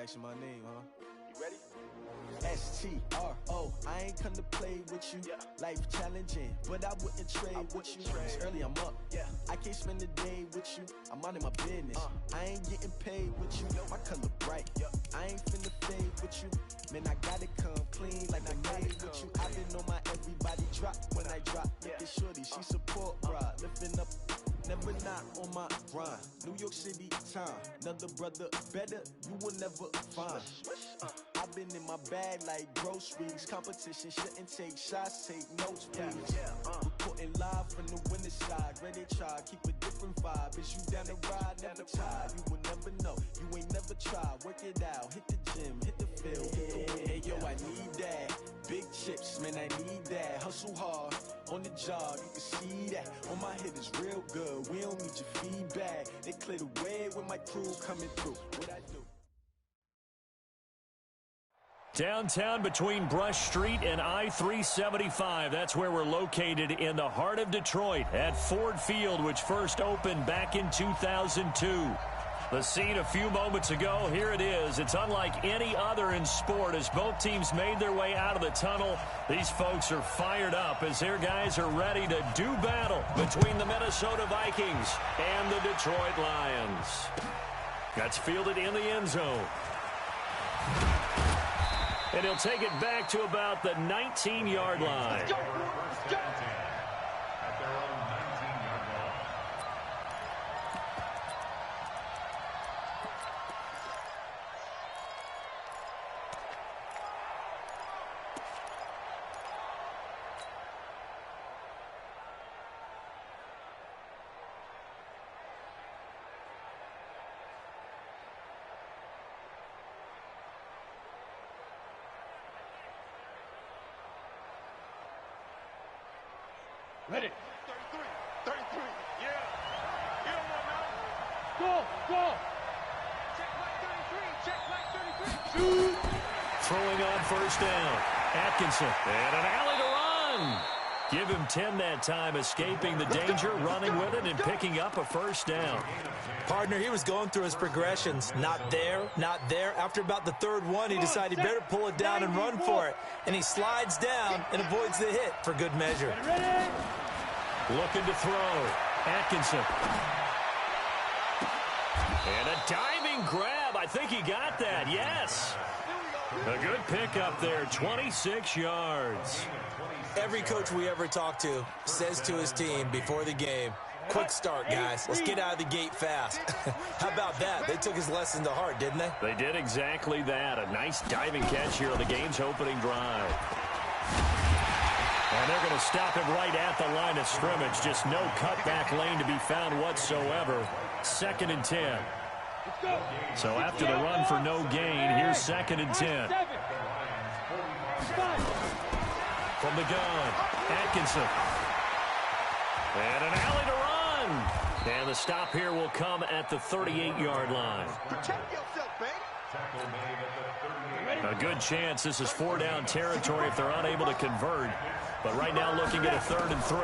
asking my name, huh? You ready? S-T-R-O, I ain't come to play with you. Life challenging, but I wouldn't trade with you. It's early, I'm up. I can't spend the day with you. I'm out in my business. I ain't getting paid with you. My color bright. I ain't finna fade with you. Man, I gotta come clean like I made with you. I've been on my everybody drop when I drop. Look at shorty, she support bra. Lifting up, never not on my grind. New York City time, another brother better, you will never find. I've been in my bag like groceries. Competition shouldn't take shots, take notes, please. Reporting live from the winning side. Ready to try, keep a different vibe. Is you down the ride, never tired. You will never know, you ain't never tried. Work it out, hit the gym, hit the field, hit the wheel. Hey yo, I need that. Big chips, man, I need that. Hustle hard, on the job, you can see that. On my hit is real good, we don't need your feedback. They clear the way with my crew coming through. What I do? Downtown between Brush Street and I-375. That's where we're located in the heart of Detroit at Ford Field, which first opened back in 2002. The scene a few moments ago, here it is. It's unlike any other in sport as both teams made their way out of the tunnel. These folks are fired up as their guys are ready to do battle between the Minnesota Vikings and the Detroit Lions. That's fielded in the end zone. And he'll take it back to about the 19-yard line. Let's go. At their own 19-yard line. Ready. 33. Yeah. You don't want now. Go. Check like 33. Check like 33. Shoot. Throwing on first down. Atkinson. And an alley to run. Give him 10 that time, escaping the danger, running with it, and picking up a first down. Partner, he was going through his progressions. Not there, not there. After about the third one, he decided he better pull it down and run for it. And he slides down and avoids the hit for good measure. Looking to throw. Atkinson. And a diving grab. I think he got that, yes. A good pickup there, 26 yards. Every coach we ever talk to says to his team before the game, quick start, guys. Let's get out of the gate fast. How about that? They took his lesson to heart, didn't they? They did exactly that. A nice diving catch here on the game's opening drive. And they're going to stop him right at the line of scrimmage. Just no cutback lane to be found whatsoever. 2nd and 10. So after the run for no gain, here's 2nd and 10. From the gun, Atkinson. And an alley to run. And the stop here will come at the 38-yard line. Protect yourself, baby. A good chance this is 4-down territory if they're unable to convert. But right now looking at a 3rd and 3.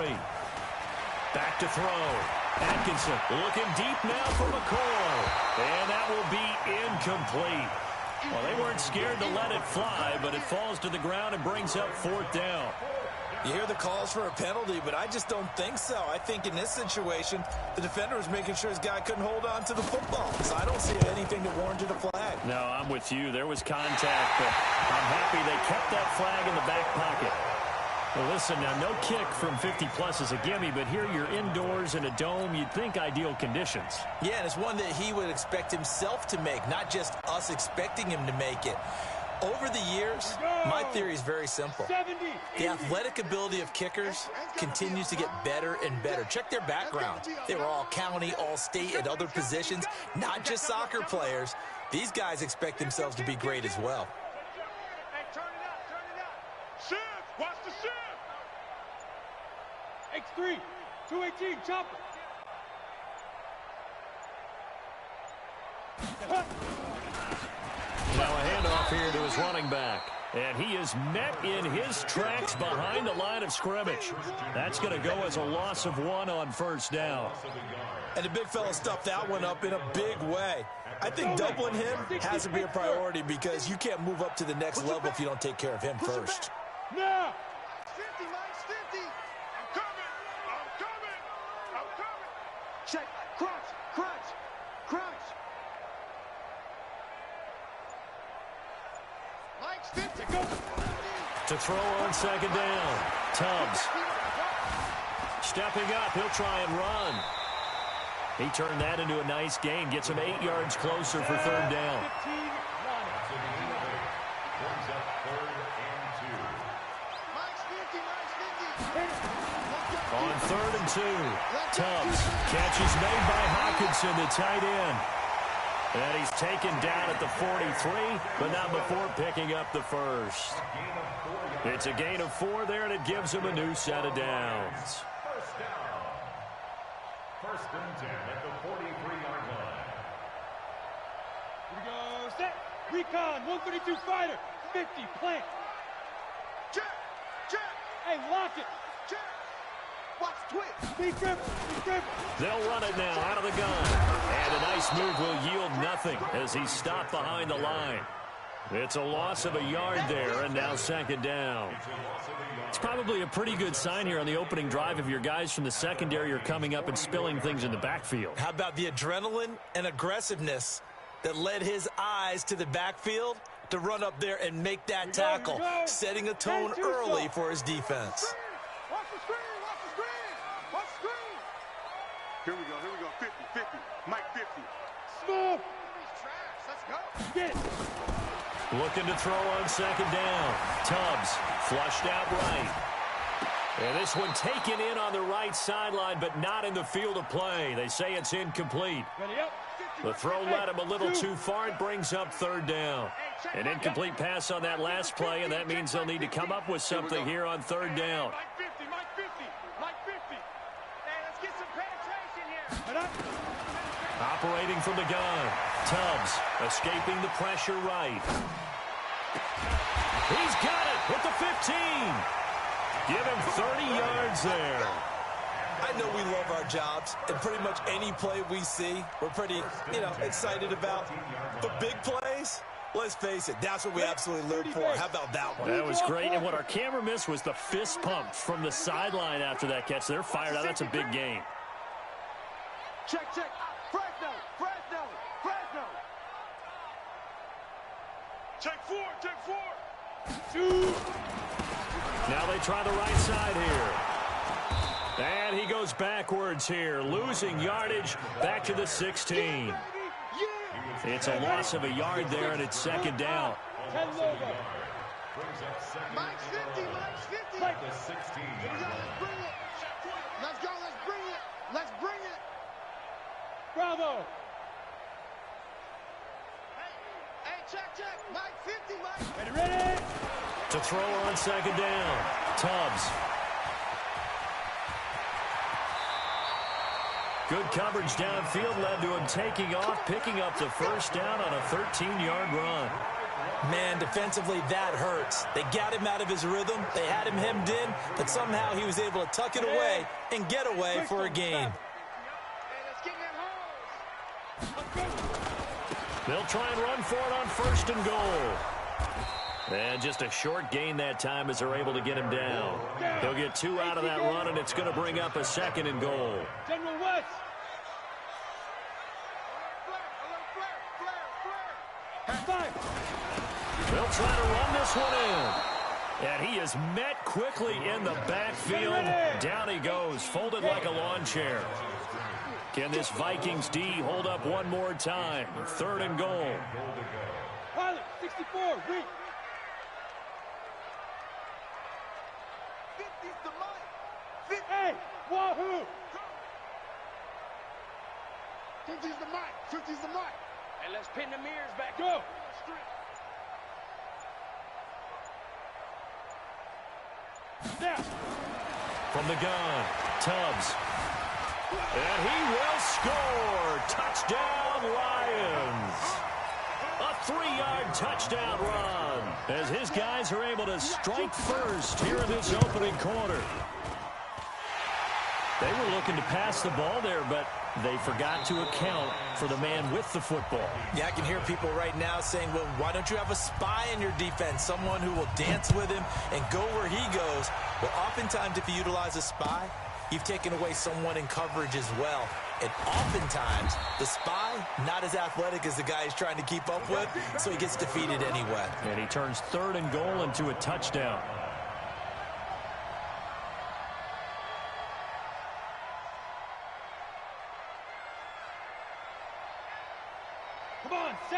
Back to throw. Atkinson looking deep now for McCoy. And that will be incomplete. Well, they weren't scared to let it fly, but it falls to the ground and brings up 4th down. You hear the calls for a penalty, but I just don't think so. I think in this situation, the defender was making sure his guy couldn't hold on to the football. So I don't see anything that warranted a flag. No, I'm with you. There was contact, but I'm happy they kept that flag in the back pocket. Well, listen, now, no kick from 50-plus is a gimme, but here you're indoors in a dome. You'd think ideal conditions. Yeah, and it's one that he would expect himself to make, not just us expecting him to make it. Over the years, my theory is very simple. The athletic ability of kickers continues to get better and better. Check their background. They were all county, all state, at other positions, not just soccer players. These guys expect themselves to be great as well. Hey, turn it up. Shift. Watch the shift. X3, 218, chopper. Now a handoff here to his running back. And he is met in his tracks behind the line of scrimmage. That's going to go as a loss of 1 on first down. And the big fella stuffed that one up in a big way. I think doubling him has to be a priority because you can't move up to the next level if you don't take care of him first. Now! 50, Mike's 50. I'm coming. Check. Crunch. Mike's 50. Go. To throw on second down. Tubbs. Stepping up. He'll try and run. He turned that into a nice gain. Gets him 8 yards closer for third down. On 3rd and 2. Tubbs. Catch is made by Hawkinson, the tight end. And he's taken down at the 43, but not before picking up the first. It's a gain of 4 there, and it gives him a new set of downs. First down. 1st and 10 at the 43-yard line. Here we go. Set. Recon. 132 fighter. 50. Plant. Check. Hey, lock it. Check. Watch twitch. Be careful. They'll run it now out of the gun. And a nice move will yield nothing as he's stopped behind the line. It's a loss of a yard there, and now second down. It's probably a pretty good sign here on the opening drive if your guys from the secondary are coming up and spilling things in the backfield. How about the adrenaline and aggressiveness that led his eyes to the backfield to run up there and make that tackle, setting a tone early for his defense. Watch the screen. Here we go. 50. Mike 50. Smooth. Trash. Let's go. Get it. Looking to throw on second down. Tubbs flushed out right. And this one taken in on the right sideline, but not in the field of play. They say it's incomplete. Ready up. The throw led him a little too far. It brings up third down. An incomplete pass on that last play, and that means they'll need to come up with something here on third down. Mike 50. Hey, let's get some penetration here. Operating from the gun. Tubbs escaping the pressure right. He's got it at the 15. Give him 30 yards there. I know we love our jobs, and pretty much any play we see, we're pretty, excited about. But big plays, let's face it, that's what we absolutely live for. How about that one? That was great, and what our camera missed was the fist pump from the sideline after that catch. They're fired out. That's a big gain. Check. Fresno. Check four. 2. Now they try the right side here. And he goes backwards here, losing yardage back to the 16. It's a loss of a yard there, and it's second down. 10 logo. Mike's 50. Mike. The 16. Let's go. Let's bring it. Bravo. Hey, check. Mike 50, Mike. Ready. To throw on second down. Tubbs. Good coverage downfield led to him taking off, picking up the first down on a 13-yard run. Man, defensively, that hurts. They got him out of his rhythm. They had him hemmed in, but somehow he was able to tuck it away and get away for a gain. They'll try and run for it on 1st and goal. And just a short gain that time as they're able to get him down. He'll get 2 out of that run, and it's going to bring up a 2nd and goal. General West. They'll try to run this one in. And he is met quickly in the backfield. Down he goes, folded like a lawn chair. Can this Vikings D hold up one more time? 3rd and goal. Pilot, 64, weak. 50's the Mike. 50. Hey, wahoo. 50's the Mike. 50's the Mike. And let's pin the mirrors back. Go. Now. From the gun, Tubbs. And he will score. Touchdown, Lions. A 3-yard touchdown run as his guys are able to strike first here in this opening quarter. They were looking to pass the ball there, but they forgot to account for the man with the football. Yeah, I can hear people right now saying, well, why don't you have a spy in your defense, someone who will dance with him and go where he goes? Well, oftentimes if you utilize a spy, you've taken away someone in coverage as well. And oftentimes, the spy, not as athletic as the guy he's trying to keep up with, so he gets defeated anyway. And he turns 3rd and goal into a touchdown.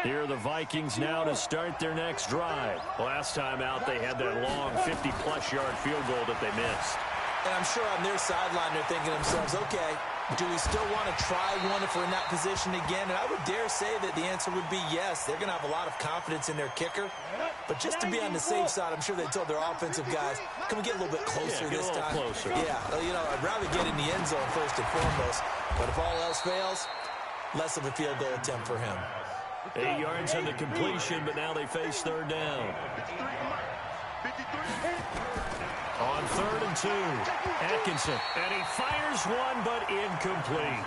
Here are the Vikings now to start their next drive. Last time out, they had that long 50-plus yard field goal that they missed. And I'm sure on their sideline, they're thinking to themselves, okay, do we still want to try one if we're in that position again? And I would dare say that the answer would be yes. They're going to have a lot of confidence in their kicker. But just to be on the safe side, I'm sure they told their offensive guys, can we get a little bit closer this time? Closer. Yeah, you know, I'd rather get in the end zone first and foremost. But if all else fails, less of a field goal attempt for him. 8 yards on the completion, but now they face 3rd down. On 3rd and 2, Atkinson, and he fires one, but incomplete.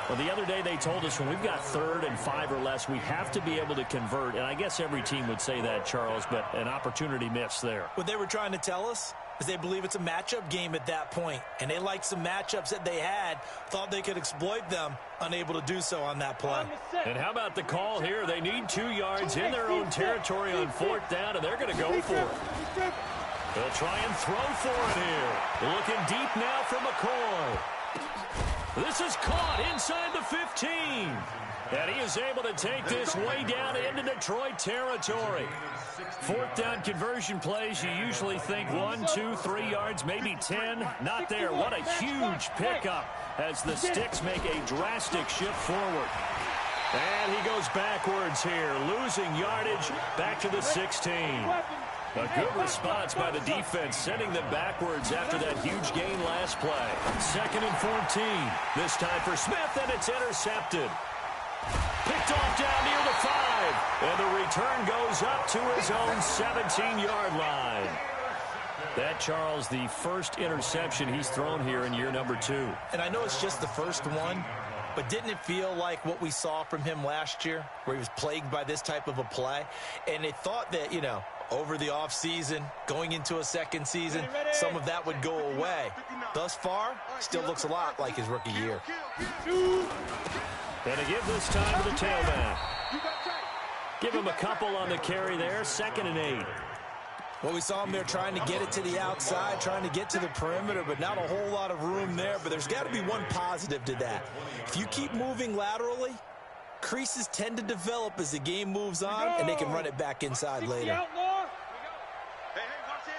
Well, the other day they told us when we've got 3rd and 5 or less, we have to be able to convert, and I guess every team would say that, Charles, but an opportunity missed there. What they were trying to tell us is they believe it's a matchup game at that point, and they liked some matchups that they had, thought they could exploit them, unable to do so on that play. And how about the call here? They need 2 yards in their own territory on 4th down, and they're going to go for it. They'll try and throw for it here. Looking deep now for McCoy. This is caught inside the 15. And he is able to take this way down into Detroit territory. 4th down conversion plays, you usually think 1, 2, 3 yards, maybe 10. Not there. What a huge pickup as the Sticks make a drastic shift forward. And he goes backwards here, losing yardage back to the 16. A good response by the defense, sending them backwards after that huge gain last play. 2nd and 14. This time for Smith, and it's intercepted. Picked off down near the 5. And the return goes up to his own 17-yard line. That, Charles, the first interception he's thrown here in year number 2. And I know it's just the first one, but didn't it feel like what we saw from him last year, where he was plagued by this type of a play? And they thought that, you know, over the offseason, going into a second season, some of that would go away. Thus far, still looks a lot like his rookie year. And to give this time to the tailback. Give him a couple on the carry there, 2nd and 8. Well, we saw him there trying to get it to the outside, trying to get to the perimeter, but not a whole lot of room there. But there's got to be one positive to that. If you keep moving laterally, creases tend to develop as the game moves on, and they can run it back inside later. Hey, watch it.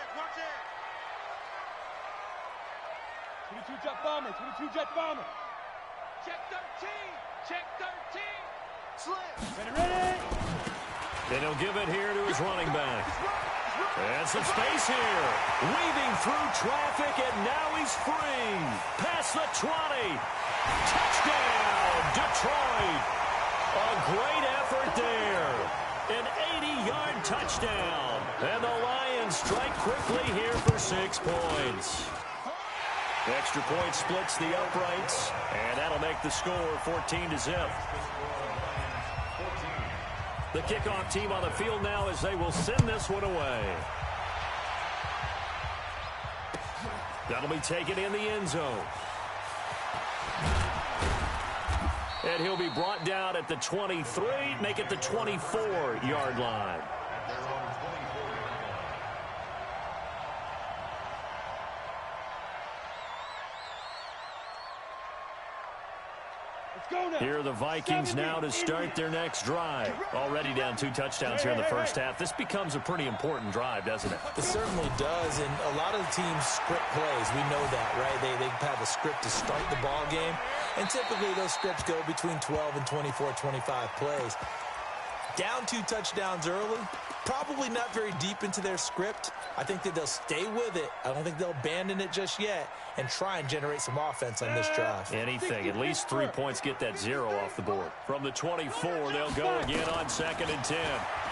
22 jet bomber, 22 jet bomber. Check 13, check 13. Slim. Ready. And he'll give it here to his running back. And some space here. Weaving through traffic, and now he's free. Past the 20. Touchdown, Detroit. A great effort there. An 80-yard touchdown. And the Lions strike quickly here for 6 points. Extra point splits the uprights, and that'll make the score 14-0. The kickoff team on the field now as they will send this one away. That'll be taken in the end zone. And he'll be brought down at the 23, make it the 24-yard line. Here are the Vikings now to start their next drive. Already down 2 touchdowns here in the first half. This becomes a pretty important drive, doesn't it? It certainly does, and a lot of the teams script plays. We know that, right? They have a script to start the ball game, and typically those scripts go between 12 and 24, 25 plays. Down 2 touchdowns early, probably not very deep into their script. I think that they'll stay with it. I don't think they'll abandon it just yet and try and generate some offense on this drive. Anything. At least 3 points, get that 0 off the board. From the 24, they'll go again on 2nd and 10.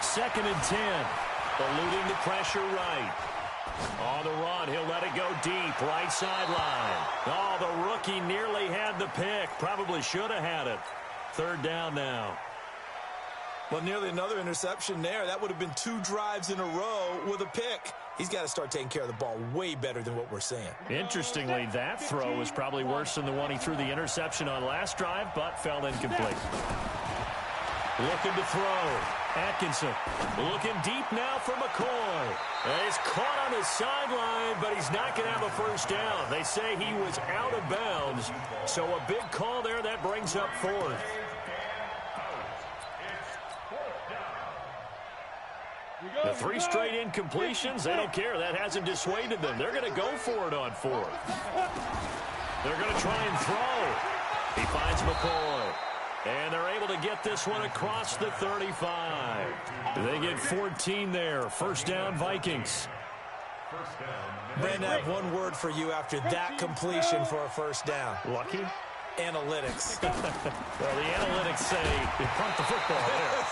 2nd and 10. Eluding the pressure right. On the run, he'll let it go deep, right sideline. Oh, the rookie nearly had the pick. Probably should have had it. 3rd down now. Well, nearly another interception there. That would have been 2 drives in a row with a pick. He's got to start taking care of the ball way better than what we're seeing. Interestingly, that throw was probably worse than the one he threw the interception on last drive, but fell incomplete. Looking to throw. Atkinson looking deep now for McCoy. He's caught on the sideline, but he's not going to have a first down. They say he was out of bounds, so a big call there. That brings up 4th. The 3 straight incompletions, they don't care. That hasn't dissuaded them. They're going to go for it on 4th. They're going to try and throw. He finds McCoy. And they're able to get this one across the 35. They get 14 there. 1st down, Vikings. Brandon, I have one word for you after that completion for a 1st down. Lucky? Analytics. Well, the analytics say you punt the football there.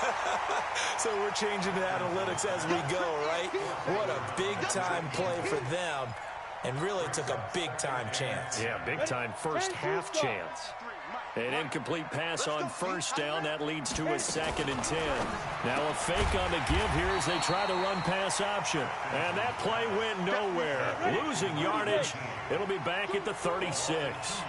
So we're changing to analytics as we go, right? What a big-time play for them. And really took a big-time chance. Yeah, big-time first half chance. An incomplete pass on 1st down. That leads to a 2nd and 10. Now a fake on the give here as they try the run-pass option. And that play went nowhere. Losing yardage. It'll be back at the 36.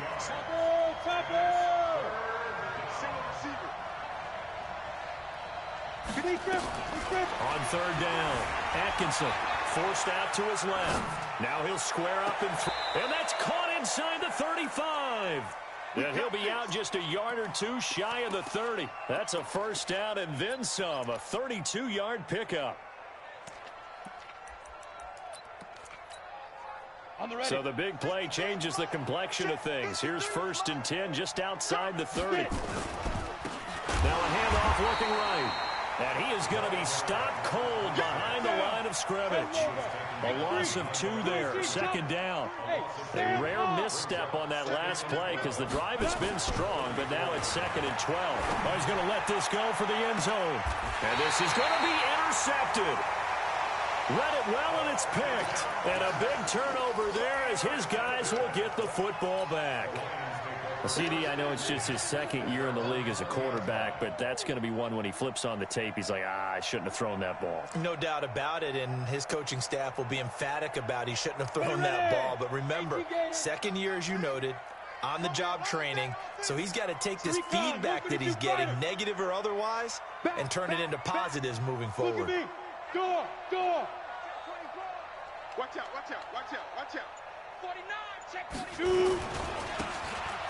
On 3rd down, Atkinson forced out to his left. Now he'll square up and that's caught inside the 35. And he'll be out just a yard or 2 shy of the 30. That's a 1st down and then some, a 32-yard pickup. So the big play changes the complexion of things. Here's 1st and 10 just outside the 30. Now a handoff looking right. And he is going to be stopped cold behind the line of scrimmage. A loss of 2 there, 2nd down. A rare misstep on that last play because the drive has been strong, but now it's 2nd and 12. Oh, he's going to let this go for the end zone. And this is going to be intercepted. Read it well, and it's picked. And a big turnover there as his guys will get the football back. CD, I know it's just his 2nd year in the league as a quarterback, but that's going to be one when he flips on the tape. He's like, I shouldn't have thrown that ball. No doubt about it, and his coaching staff will be emphatic about he shouldn't have thrown that ball. But remember, 2nd year, as you noted, on-the-job training, so he's got to take this feedback that he's getting, negative or otherwise, and turn it into positives moving forward. Door! Watch out, watch out, watch out, watch out. 49, check 42.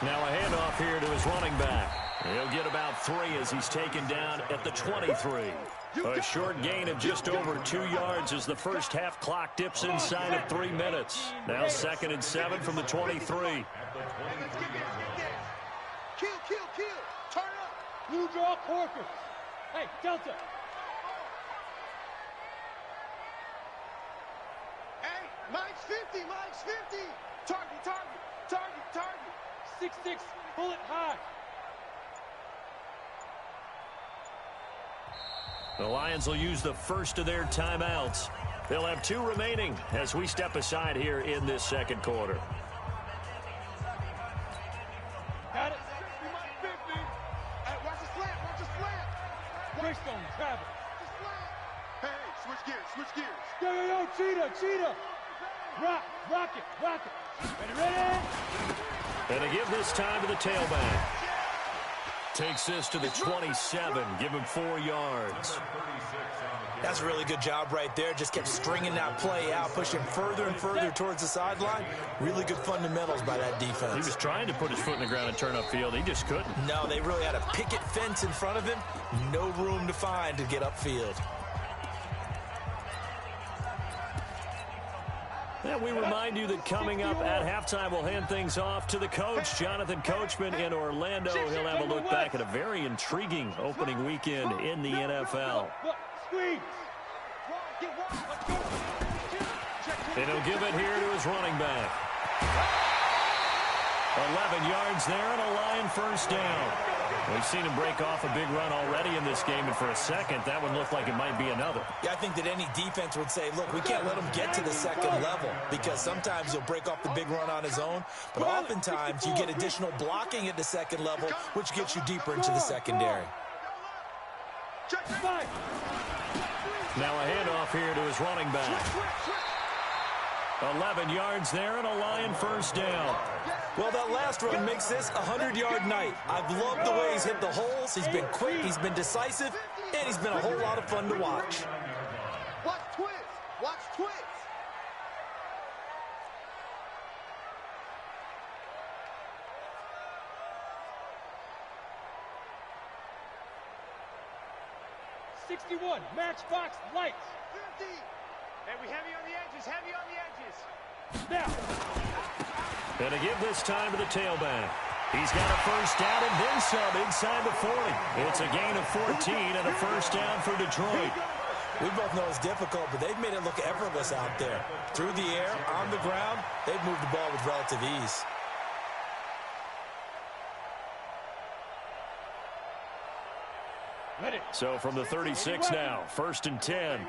Now a handoff here to his running back. He'll get about 3 as he's taken down at the 23. A short gain of just over 2 yards as the first half clock dips inside of 3 minutes. Now 2nd and 7 from the 23. Kill. Turn up. Blue draw Corker. Hey, Delta. Hey, Mike's 50. Target. 6'6", bullet high. The Lions will use the first of their timeouts. They'll have 2 remaining as we step aside here in this 2nd quarter. Got it. 50. Hey, watch the slant. Greystone, travel. Hey, switch gears. Yo, cheetah. Rock it. Ready? And to give this time to the tailback. Takes this to the 27. Give him 4 yards. That's a really good job right there. Just kept stringing that play out, pushing further and further towards the sideline. Really good fundamentals by that defense. He was trying to put his foot in the ground and turn upfield. He just couldn't. No, they really had a picket fence in front of him. No room to find to get upfield. And we remind you that coming up at halftime, we'll hand things off to the coach, Jonathan Coachman in Orlando. He'll have a look back at a very intriguing opening weekend in the NFL. And he'll give it here to his running back. 11 yards there and a Lion first down. We've seen him break off a big run already in this game, and for a second, that one looked like it might be another. Yeah, I think that any defense would say, look, we can't let him get to the second level, because sometimes he'll break off the big run on his own, but oftentimes you get additional blocking at the second level, which gets you deeper into the secondary. Now a handoff here to his running back. 11 yards there and a Lion first down. Well, that last run makes this a 100-yard night. I've loved the way he's hit the holes. He's been quick, he's been decisive, and he's been a whole lot of fun to watch. Watch twist. Watch twist. '61, Matchbox Lights. 50. Hey, we heavy on the edges, heavy on the edges. Now. And to give this time to the tailback. He's got a first down and then some inside the 40. It's a gain of 14 and a first down for Detroit. We both know it's difficult, but they've made it look effortless out there. Through the air, on the ground, they've moved the ball with relative ease. So from the 36 now, 1st and 10.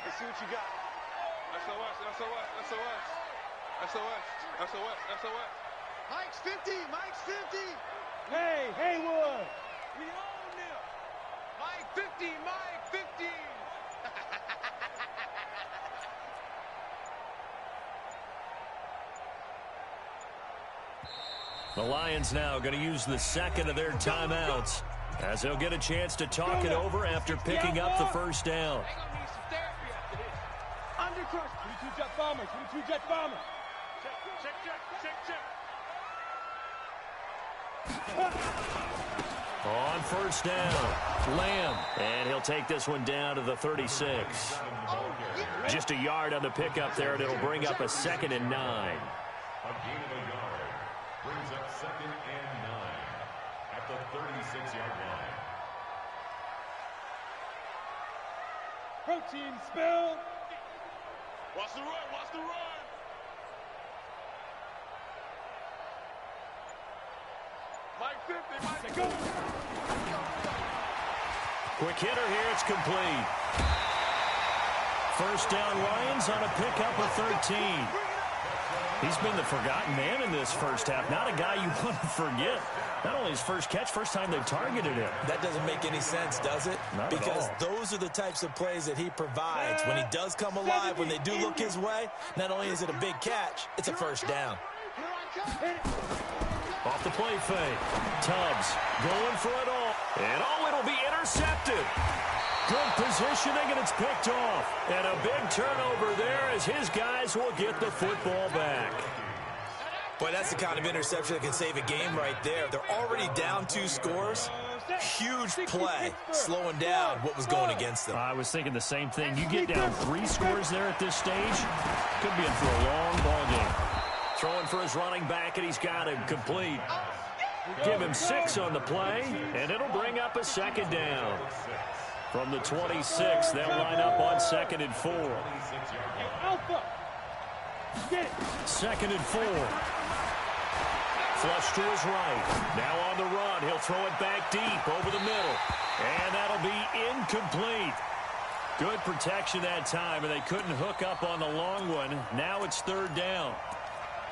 Let's see what you got. SOS, SOS, SOS. SOS, SOS, SOS. Mike's 50. Mike's 50. Hey, Haywood. We own him. Mike 50. Mike 50. The Lions now going to use the second of their timeouts, as they'll get a chance to talk it over after picking up the first down. Undercrush. 22 jet bomber. 22 jet bomber. Check. On first down, Lamb. And he'll take this one down to the 36. Just a yard on the pickup there, and it'll bring up a 2nd and 9. A gain of a yard brings up 2nd and 9 at the 36-yard line. Protein spill. Watch the run. Watch the run. Mike 50. Mike 50. Quick hitter here, it's complete. First down Lions on a pickup of 13. He's been the forgotten man in this first half. Not a guy you want to forget. Not only his first catch, first time they've targeted him. That doesn't make any sense, does it? Not because at all. those are the types of plays that he provides. When he does come alive, when they do look his way, not only is it a big catch, it's a first down. Off the play fake. Tubbs going for it all. And it'll be intercepted. Good positioning, and it's picked off. And a big turnover there as his guys will get the football back. Boy, that's the kind of interception that can save a game right there. They're already down 2 scores. Huge play, slowing down what was going against them. I was thinking the same thing. You get down 3 scores there at this stage, could be in for a long ball game. Throwing for his running back, and he's got him complete. Give him 6 on the play, and it'll bring up a 2nd down. From the 26, they'll line up on 2nd and 4. Alpha. 2nd and 4. Flush to his right. Now on the run. He'll throw it back deep over the middle. And that'll be incomplete. Good protection that time, and they couldn't hook up on the long one. Now it's 3rd down.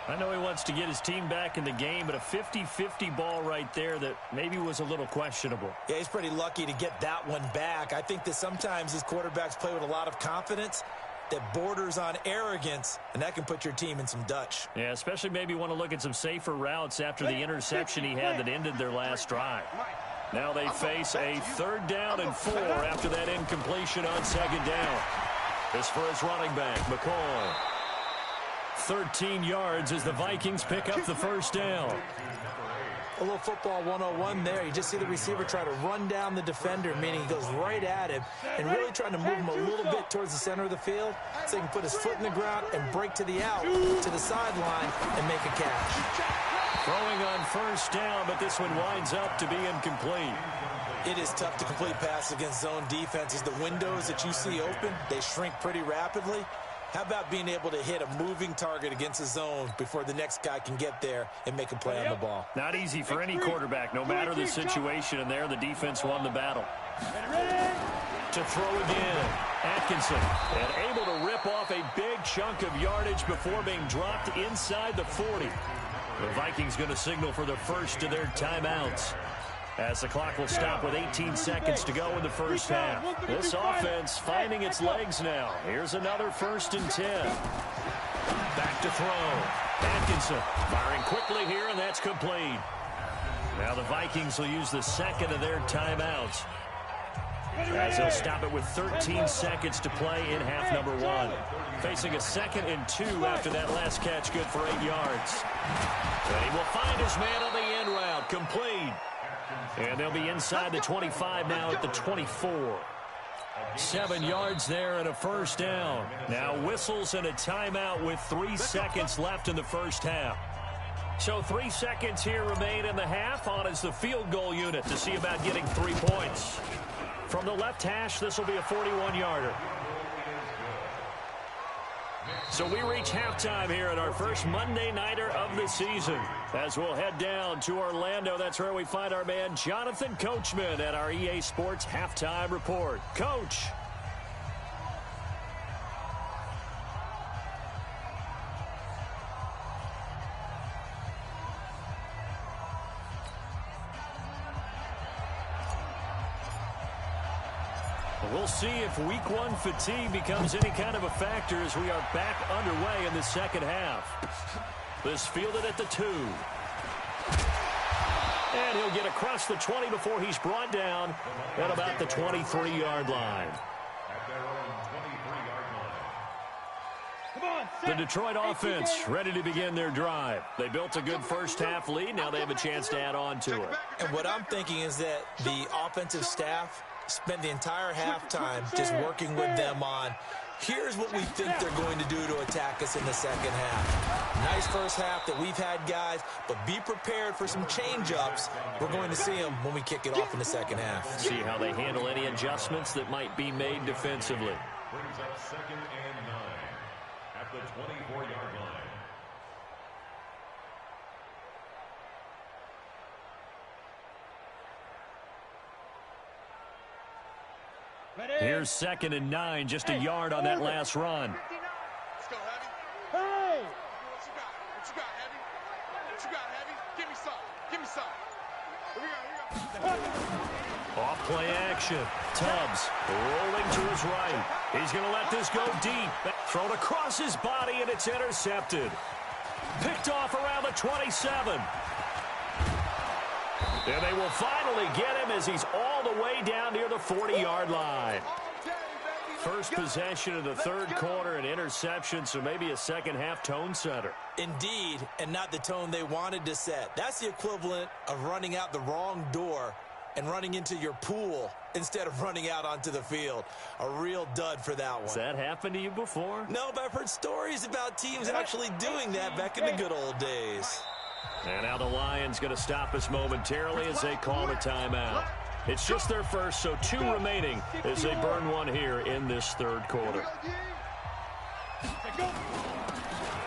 I know he wants to get his team back in the game, but a 50-50 ball right there that maybe was a little questionable. Yeah, he's pretty lucky to get that one back. I think that sometimes these quarterbacks play with a lot of confidence that borders on arrogance, and that can put your team in some Dutch. Yeah, especially maybe want to look at some safer routes after the interception he had that ended their last drive. Now they face a 3rd down and 4 after that incompletion on 2nd down. This for his running back, McCoy. 13 yards as the Vikings pick up the first down. A little football 101 there. You just see the receiver try to run down the defender, meaning he goes right at him and really trying to move him a little bit towards the center of the field so he can put his foot in the ground and break to the out, to the sideline, and make a catch. Throwing on first down, but this one winds up to be incomplete. It is tough to complete passes against zone defenses. The windows that you see open, they shrink pretty rapidly. How about being able to hit a moving target against a zone before the next guy can get there and make a play on the ball? Not easy for any quarterback, no matter the situation, and there the defense won the battle. To throw again, Atkinson, and able to rip off a big chunk of yardage before being dropped inside the 40. The Vikings going to signal for the first of their timeouts, as the clock will stop with 18 seconds to go in the first half. This offense finding its legs now. Here's another 1st and 10. Back to throw. Atkinson firing quickly here, and that's complete. Now the Vikings will use the second of their timeouts, as they'll stop it with 13 seconds to play in half number 1. Facing a 2nd and 2 after that last catch, good for 8 yards. And he will find his man on the end route, complete. And they'll be inside the 25 now at the 24. 7 yards there and a first down. Now whistles and a timeout with 3 seconds left in the first half. So 3 seconds here remain in the half. On is the field goal unit to see about getting 3 points. From the left hash, this will be a 41-yarder. So we reach halftime here at our first Monday Nighter of the season. As we'll head down to Orlando, that's where we find our man Jonathan Coachman at our EA Sports Halftime Report. Coach. We'll see if week 1 fatigue becomes any kind of a factor as we are back underway in the second half. This fielded at the 2. And he'll get across the 20 before he's brought down at about the 23-yard line. The Detroit offense ready to begin their drive. They built a good first half lead. Now they have a chance to add on to it. And what I'm thinking is that the offensive staff spent the entire halftime just working with them on, here's what we think they're going to do to attack us in the second half. Nice first half that we've had, guys, but be prepared for some change-ups. We're going to see them when we kick it off in the second half. See how they handle any adjustments that might be made defensively. Brings up 2nd and 9 at the 24-yard line. Here's 2nd and 9, just a yard on that last run. Let's go, Heavy. Hey! What you got? What you got, Heavy? What you got, Heavy? Give me some. Give me some. Here we go. Off play action. Tubbs rolling to his right. He's going to let this go deep. Thrown across his body, and it's intercepted. Picked off around the 27. And they will finally get him as he's all the way down near the 40-yard line. First possession of the third quarter, an interception, so maybe a second-half tone setter. Indeed, and not the tone they wanted to set. That's the equivalent of running out the wrong door and running into your pool instead of running out onto the field. A real dud for that one. Has that happened to you before? No, but I've heard stories about teams actually doing that back in the good old days. And now the Lions going to stop us momentarily as they call a timeout. It's just their first, so 2 remaining as they burn one here in this third quarter.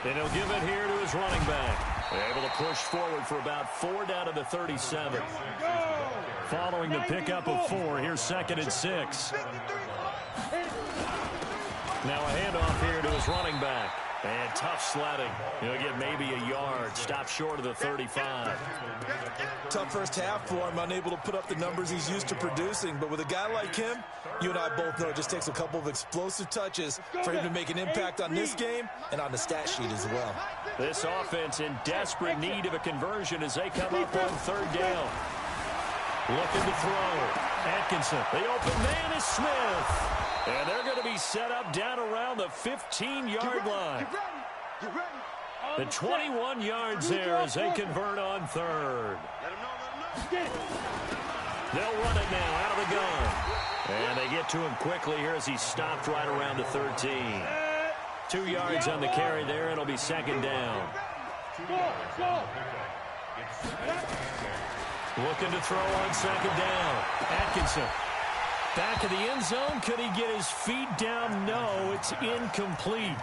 And he'll give it here to his running back. Able to push forward for about 4 down to the 37. Following the pickup of 4, here's 2nd and 6. Now a handoff here to his running back. And tough sledding. He'll get maybe a yard. Stop short of the 35. Tough first half for him. Unable to put up the numbers he's used to producing. But with a guy like him, you and I both know it just takes a couple of explosive touches for him to make an impact on this game and on the stat sheet as well. This offense in desperate need of a conversion as they come up on 3rd down. Looking to throw. Atkinson. The open man is Smith. And they're going to be set up down around the 15-yard line. The 21 yards there as they convert on third. They'll run it now out of the gun. And they get to him quickly here as he's stopped right around the 13. 2 yards on the carry there. It'll be second down. Looking to throw on second down. Atkinson. Back of the end zone. Could he get his feet down? No, it's incomplete.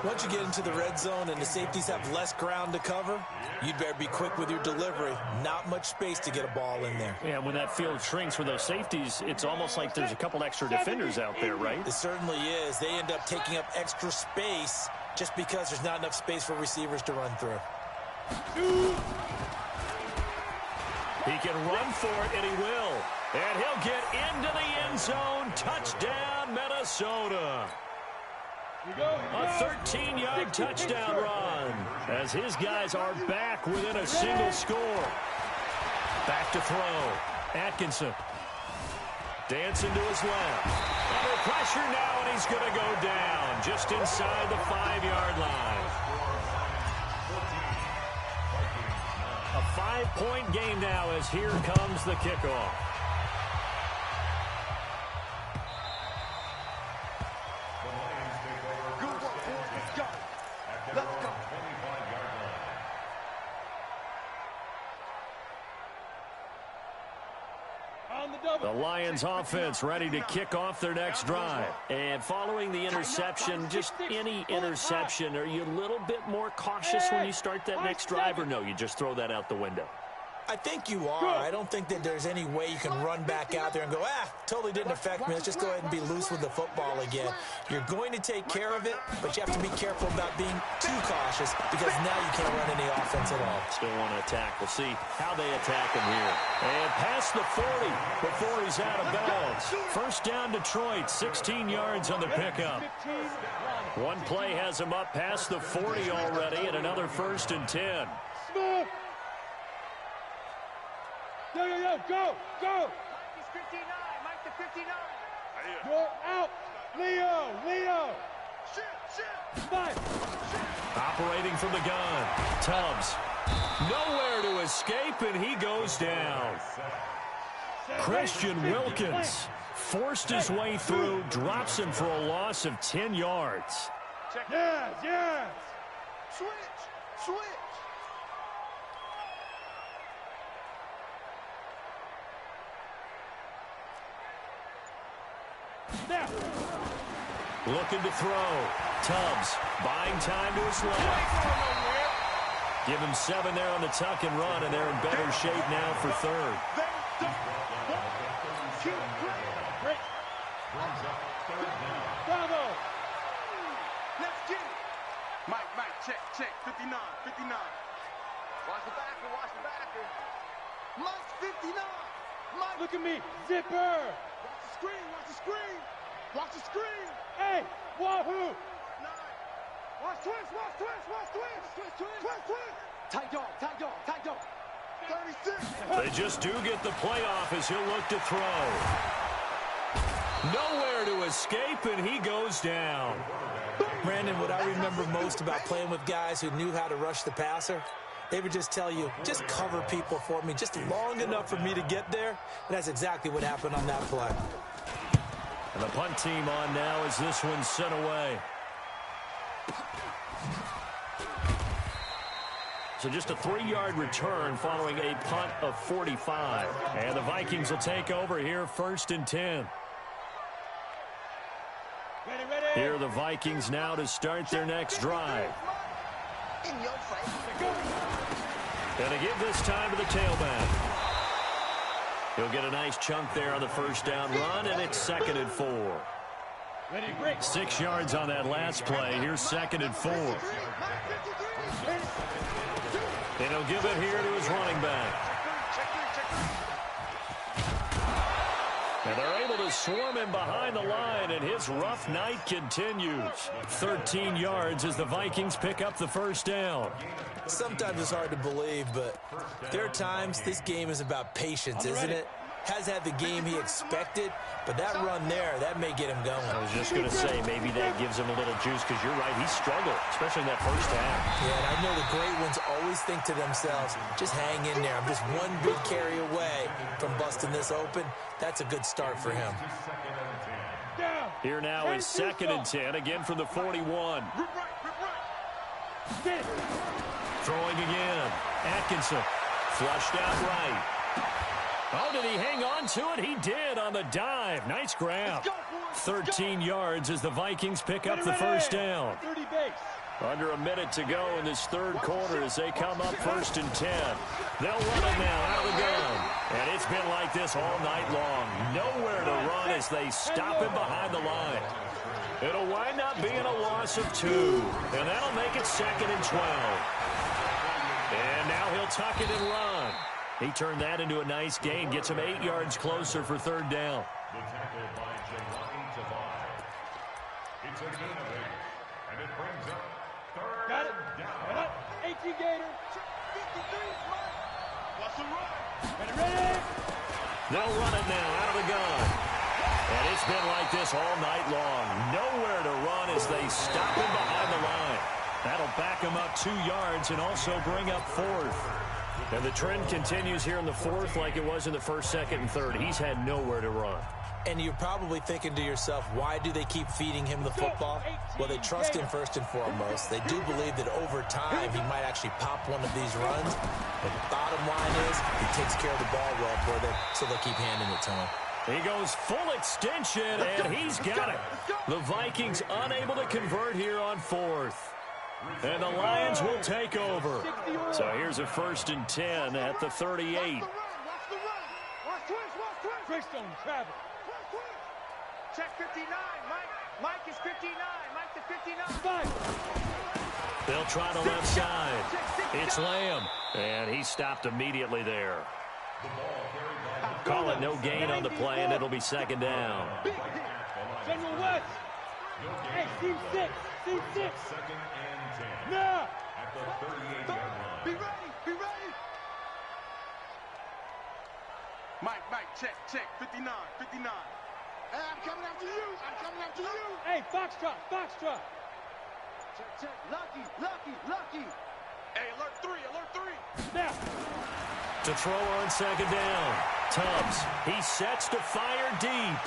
Once you get into the red zone and the safeties have less ground to cover, you'd better be quick with your delivery. Not much space to get a ball in there. Yeah, when that field shrinks for those safeties, it's almost like there's a couple extra defenders out there, right? It certainly is. They end up taking up extra space just because there's not enough space for receivers to run through. He can run for it, and he will. And he'll get into the end zone. Touchdown, Minnesota. A 13-yard touchdown run as his guys are back within a single score. Back to throw. Atkinson. Dancing to his left. Under pressure now, and he's going to go down just inside the 5-yard line. A 5-point game now as here comes the kickoff. The Lions offense ready to kick off their next drive. And following the interception, just any interception, are you a little bit more cautious when you start that next drive, or no, you just throw that out the window? I think you are. I don't think that there's any way you can run back out there and go, totally didn't affect me. Let's just go ahead and be loose with the football again. You're going to take care of it, but you have to be careful about being too cautious because now you can't run any offense at all. Still want to attack. We'll see how they attack him here. And past the 40 before he's out of bounds. First down, Detroit, 16 yards on the pickup. One play has him up past the 40 already, and another 1st and 10. Yo, go! Mike is 59, Mike the 59. You're out! Leo! Shit! Five! Operating from the gun. Tubbs. Nowhere to escape, and he goes down. Christian Wilkins forced his way through, drops him for a loss of 10 yards. Yes! Switch! Now. Looking to throw. Tubbs buying time to his left. Give him 7 there on the tuck and run, and they're in better shape now for third. Bravo! Let's get it! Mike, check. 59. Watch the backer. Mike's 59! Mike! Look at me! Zipper! Watch the screen! Hey! Wahoo! Watch twist! Tight dog! 36! They just do get the playoff as he'll look to throw. Nowhere to escape, and he goes down. Brandon, what I remember most about playing with guys who knew how to rush the passer, they would just tell you, just cover people for me just long enough for me to get there. And that's exactly what happened on that play. And the punt team on now as this one's sent away. So just a 3-yard return following a punt of 45. And the Vikings will take over here 1st and 10. Ready. Here are the Vikings now to start their next drive. In your face. Going to give this time to the tailback. He'll get a nice chunk there on the first down run, and it's 2nd and 4. 6 yards on that last play. Here's 2nd and 4. And he'll give it here to his running back. And they're able to swarm him behind the line, and his rough night continues. 13 yards as the Vikings pick up the first down. Sometimes it's hard to believe, but there are times this game is about patience, isn't it? has had the game he expected, but that run there, that may get him going. I was just going to say, maybe that gives him a little juice, because you're right, he struggled, especially in that first half. Yeah, and I know the great ones always think to themselves, just hang in there. I'm just one big carry away from busting this open. That's a good start for him. Here now is 2nd and 10, again from the 41. Throwing again. Atkinson flushed out right. Oh, did he hang on to it? He did on the dive. Nice grab. 13 yards as the Vikings pick up the first down. Under a minute to go in this third quarter as they come up 1st and 10. They'll run it now out of the gun. And it's been like this all night long. Nowhere to run as they stop him behind the line. It'll wind up being a loss of 2. And that'll make it 2nd and 12. And now he'll tuck it and run. He turned that into a nice gain. Gets him 8 yards closer for 3rd down. The tackle by Jelani Tavai. It's a gain of 8. And it brings up 3rd Got it. down. 18 Gator. 53. Watch the run. Ready. They'll run it now out of the gun. And it's been like this all night long. Nowhere to run as they stop him behind the line. That'll back him up 2 yards and also bring up 4th. And the trend continues here in the 4th like it was in the 1st, 2nd, and 3rd. He's had nowhere to run. And you're probably thinking to yourself, why do they keep feeding him the football? Well, they trust him first and foremost. They do believe that over time he might actually pop one of these runs. But the bottom line is he takes care of the ball well for them, so they'll keep handing it to him. He goes full extension, and he's got it. The Vikings unable to convert here on 4th. And the Lions will take over. So here's a 1st and 10 at the 38. Check 59, Mike. Mike is 59. Mike to 59. They'll try the left side. It's Lamb. And he stopped immediately there. Call it no gain on the play, and it'll be 2nd down. General West. Hey, team 6. Team 6. 2nd and 10. Now. At the 38-yard line. Be ready. Be ready. Mike, check 59. 59. Hey, I'm coming after you. I'm coming after you. Hey, Foxtrot. Check. Lucky. Hey, alert 3. Now. To throw on 2nd down. Tubbs. He sets to fire deep.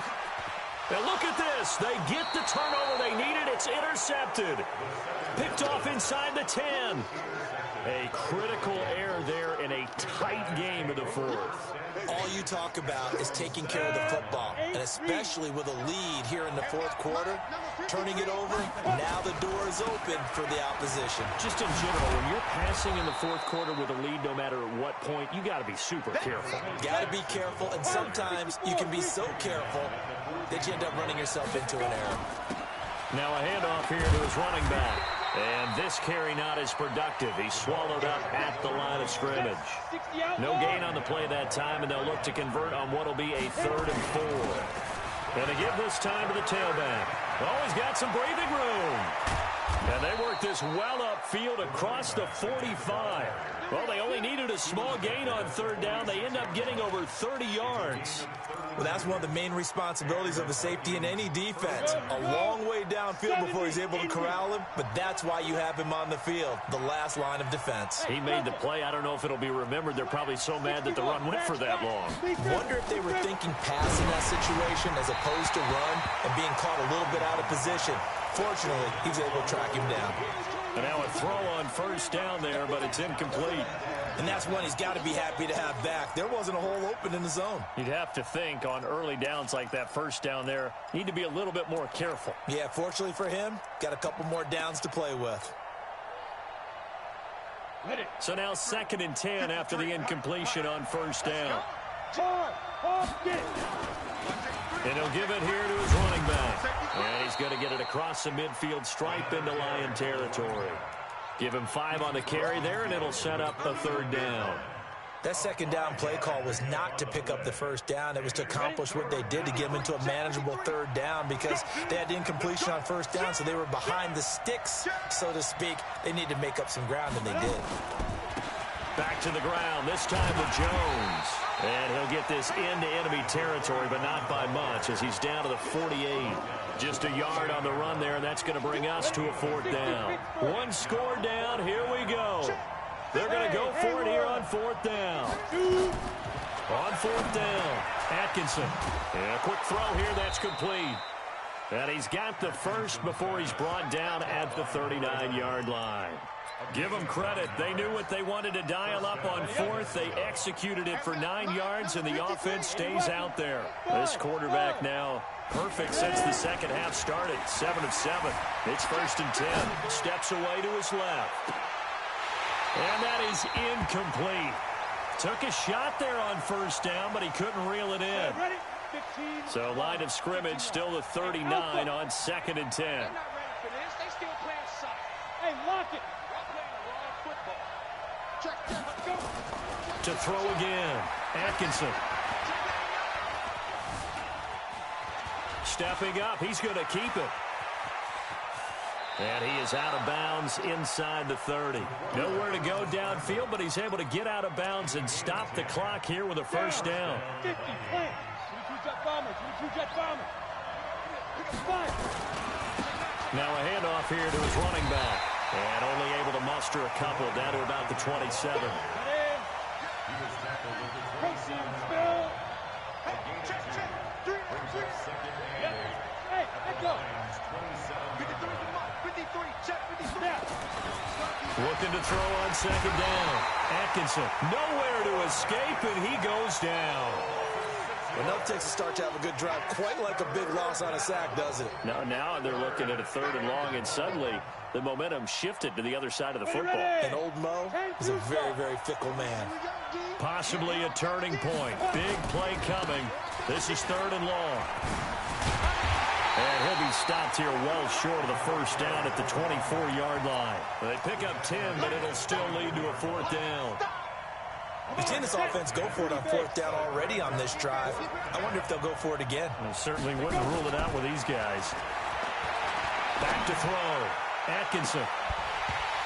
And look at this. They get the turnover they needed. It's intercepted. Picked off inside the 10. A critical error there in a tight game of the 4th. All you talk about is taking care of the football, and especially with a lead here in the 4th quarter, turning it over, now the door is open for the opposition. Just in general, when you're passing in the 4th quarter with a lead, no matter at what point, you got to be super careful. Got to be careful, and sometimes you can be so careful that you end up running yourself into an error. Now a handoff here to his running back. And this carry not as productive. He's swallowed up at the line of scrimmage. No gain on the play that time, and they'll look to convert on what will be a 3rd and 4. And they give this time to the tailback. Oh, he's got some breathing room. And they work this well upfield across the 45. Well, they only needed a small gain on 3rd down. They end up getting over 30 yards. Well, that's one of the main responsibilities of a safety in any defense. A long way downfield before he's able to corral him, but that's why you have him on the field, the last line of defense. He made the play. I don't know if it'll be remembered. They're probably so mad that the run went for that long. Wonder if they were thinking pass in that situation as opposed to run and being caught a little bit out of position. Fortunately, he was able to track him down. And now a throw on 1st down there, but it's incomplete. And that's one he's got to be happy to have back. There wasn't a hole open in the zone. You'd have to think on early downs like that 1st down there, need to be a little bit more careful. Yeah, fortunately for him, got a couple more downs to play with. So now 2nd and 10 after the incompletion on 1st down. And he'll give it here to his running back. And he's going to get it across the midfield stripe into Lion territory. Give him 5 on the carry there, and it'll set up a 3rd down. That 2nd down play call was not to pick up the 1st down. It was to accomplish what they did to get them into a manageable 3rd down because they had incompletion on 1st down, so they were behind the sticks, so to speak. They needed to make up some ground, and they did. Back to the ground, this time with Jones. And he'll get this into enemy territory, but not by much, as he's down to the 48. Just a yard on the run there, and that's going to bring us to a 4th down. One score down, here we go. They're going to go for it here on 4th down. On 4th down, Atkinson. And a quick throw here, that's complete. And he's got the first before he's brought down at the 39-yard line. Give them credit. They knew what they wanted to dial up on 4th. They executed it for 9 yards, and the offense stays out there. This quarterback now perfect since the second half started. 7 of 7. It's 1st and 10. Steps away to his left. And that is incomplete. Took a shot there on 1st down, but he couldn't reel it in. So line of scrimmage still the 39 on 2nd and 10. They're not ready for this. They still playing soft. Hey, lock it. Y'all playing the wrong football. Check, let's go. To throw again, Atkinson. Stepping up, he's going to keep it. And he is out of bounds inside the 30. Nowhere to go downfield, but he's able to get out of bounds and stop the clock here with a 1st down. 50, plant. 22-jet bomber, 22-jet bomber. Now a handoff here to his running back. And only able to muster a couple down to about the 27. Hey, let's go. 53, check 53. Looking to throw on 2nd down. Atkinson, nowhere to escape, and he goes down. Enough takes to start to have a good drive. Quite like a big loss on a sack, does it? Now they're looking at a 3rd and long, and suddenly the momentum shifted to the other side of the football. And old Mo is a very, very fickle man. Possibly a turning point. Big play coming. This is 3rd and long. And he'll be stopped here well short of the 1st down at the 24-yard line. They pick up 10, but it'll still lead to a 4th down. We've seen this offense go for it on 4th down already on this drive. I wonder if they'll go for it again. They certainly wouldn't rule it out with these guys. Back to throw. Atkinson.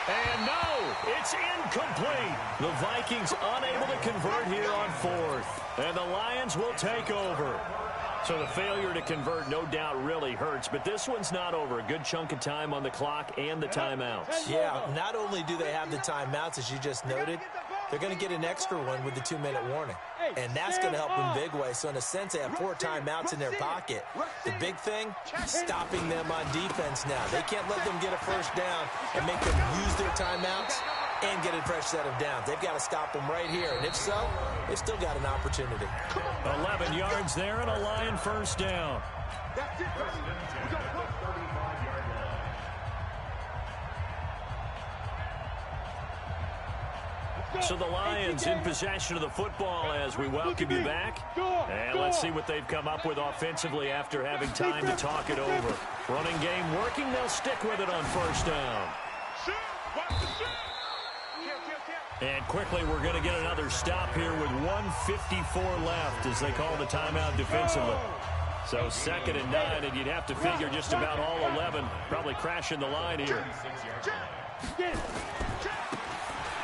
And no, it's incomplete. The Vikings unable to convert here on 4th. And the Lions will take over. So the failure to convert no doubt really hurts, but this one's not over. A good chunk of time on the clock and the timeouts. Yeah, not only do they have the timeouts, as you just noted, they're going to get an extra one with the 2-minute warning. And that's going to help in big way. So in a sense, they have 4 timeouts in their pocket. The big thing, stopping them on defense now. They can't let them get a 1st down and make them use their timeouts and get a fresh set of downs. They've got to stop them right here. And if so, they've still got an opportunity. 11 yards there and a Lion 1st down. That's it, we got to So the Lions in possession of the football as we welcome you back. And let's see what they've come up with offensively after having time to talk it over. Running game working. They'll stick with it on 1st down. And quickly we're going to get another stop here with 1:54 left as they call the timeout defensively. So 2nd and 9, and you'd have to figure just about all 11 probably crashing the line here.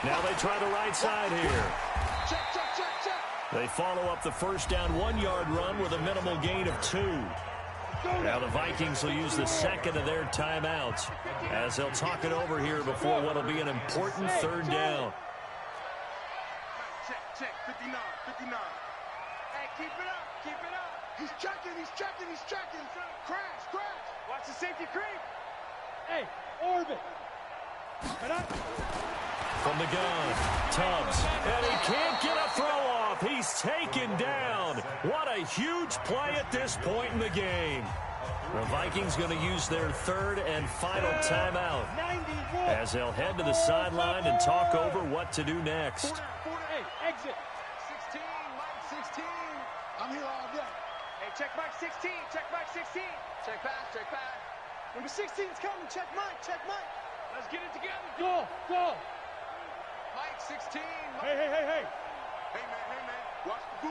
Now they try the right side here. They follow up the 1st down 1-yard run with a minimal gain of 2. Now the Vikings will use the 2nd of their timeouts as they'll talk it over here before what will be an important 3rd down. Check, 59. Hey, keep it up. He's checking. Crash. Watch the safety creep. Hey, orbit. From the gun, Tubbs, and he can't get a throw off. He's taken down. What a huge play at this point in the game. The Vikings going to use their 3rd and final timeout as they'll head to the sideline and talk over what to do next. Hey, exit. 16, Mike 16. I'm here all day. Hey, check Mike 16. Check back. Number 16's coming. Check Mike. Let's get it together. Go. Mike 16. Hey. Hey, man. Watch the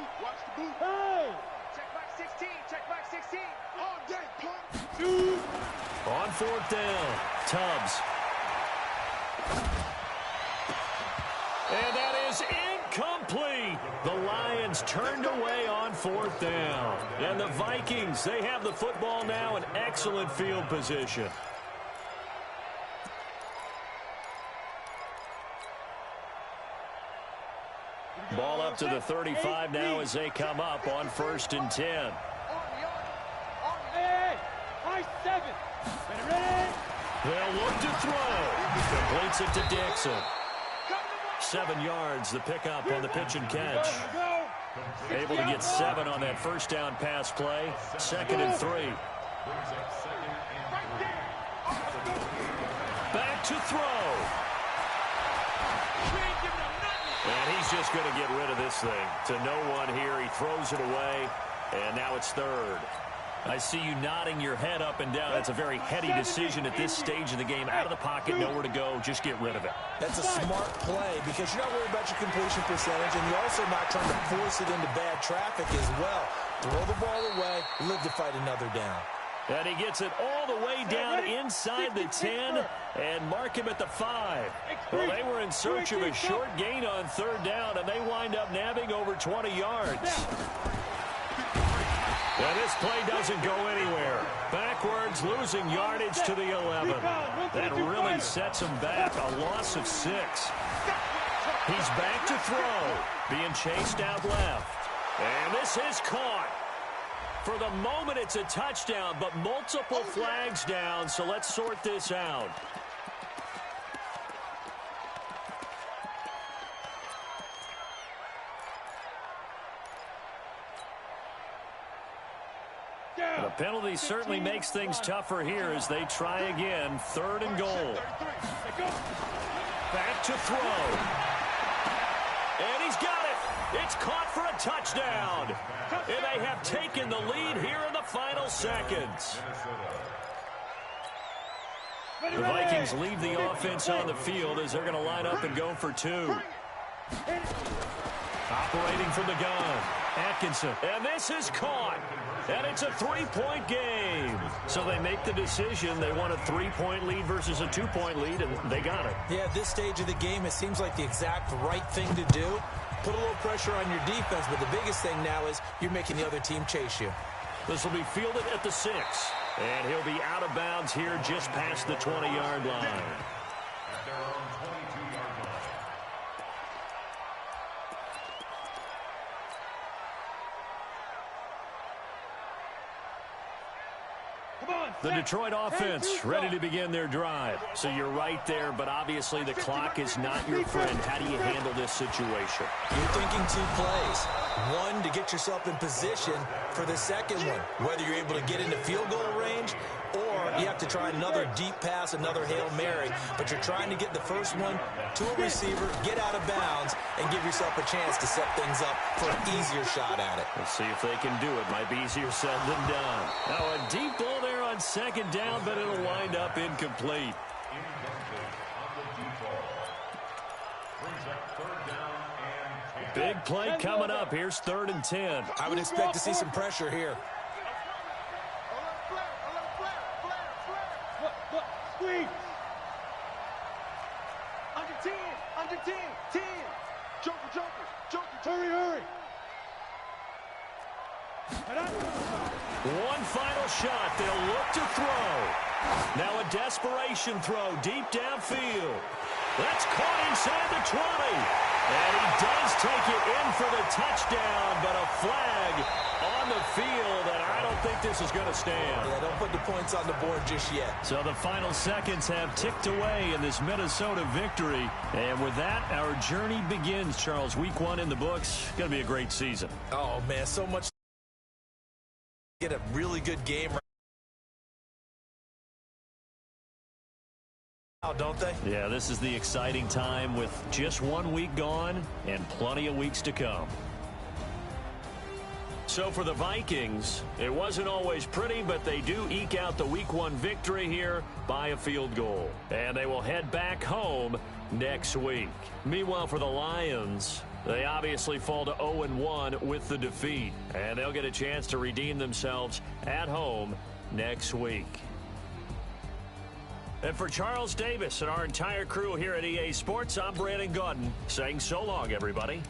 boot. Hey. Check Mike 16. All day, punk. Shoot. On 4th down, Tubbs. And that is incomplete. The Lions turned away on 4th down. And the Vikings, they have the football now in excellent field position. Ball up to the 35 now as they come up on 1st and 10. Hey, high 7. Ready? They'll look to throw. Completes it to Dixon. 7 yards, the pickup on the pitch and catch. Able to get 7 on that first down pass play. 2nd and 3. Back to throw. And he's just going to get rid of this thing. To no one here. He throws it away. And now it's 3rd. I see you nodding your head up and down. That's a very heady decision at this stage of the game. Out of the pocket, nowhere to go. Just get rid of it. That's a smart play because you're not worried about your completion percentage, and you're also not trying to force it into bad traffic as well. Throw the ball away, live to fight another down. And he gets it all the way down inside the 10 and mark him at the 5. Well, they were in search of a short gain on 3rd down, and they wind up nabbing over 20 yards. And this play doesn't go anywhere. Backwards, losing yardage to the 11. That really sets him back, a loss of 6. He's back to throw, being chased out left. And this is caught. For the moment, it's a touchdown, but multiple flags down, so let's sort this out. The penalty certainly makes things tougher here as they try again. 3rd and goal. Back to throw. And he's got it. It's caught for a touchdown. And they have taken the lead here in the final seconds. The Vikings leave the offense on the field as they're going to line up and go for 2. Operating from the gun, Atkinson. And this is caught. And it's a 3-point game. So they make the decision. They want a 3-point lead versus a 2-point lead, and they got it. Yeah, at this stage of the game, it seems like the exact right thing to do. Put a little pressure on your defense, but the biggest thing now is you're making the other team chase you. This will be fielded at the 6. And he'll be out of bounds here just past the 20-yard line. At their own 22-yard line. The Detroit offense ready to begin their drive. So you're right there, but obviously the clock is not your friend. How do you handle this situation? You're thinking 2 plays. One, to get yourself in position for the second one, whether you're able to get into field goal range or you have to try another deep pass, another Hail Mary. But you're trying to get the first one to a receiver, get out of bounds, and give yourself a chance to set things up for an easier shot at it. Let's see if they can do it. Might be easier said than done. Now a deep ball there on 2nd down, but it'll wind up incomplete. Big play coming up. Here's 3rd and 10. I would expect to see some pressure here. Squeeze. Under 10. Under 10. 10. Joker. Hurry. One final shot. They'll look to throw. Now a desperation throw deep downfield. That's caught inside the 20. And he does take it in for the touchdown, but a flag on the field, and I don't think this is going to stand. Yeah, don't put the points on the board just yet. So the final seconds have ticked away in this Minnesota victory. And with that, our journey begins, Charles. Week 1 in the books. Going to be a great season. Oh, man, so much. Get a really good game right now, don't they? Yeah, this is the exciting time with just 1 week gone and plenty of weeks to come. So for the Vikings, it wasn't always pretty, but they do eke out the Week 1 victory here by a field goal. And they will head back home next week. Meanwhile, for the Lions, they obviously fall to 0-1 with the defeat. And they'll get a chance to redeem themselves at home next week. And for Charles Davis and our entire crew here at EA Sports, I'm Brandon Gaudin saying so long, everybody.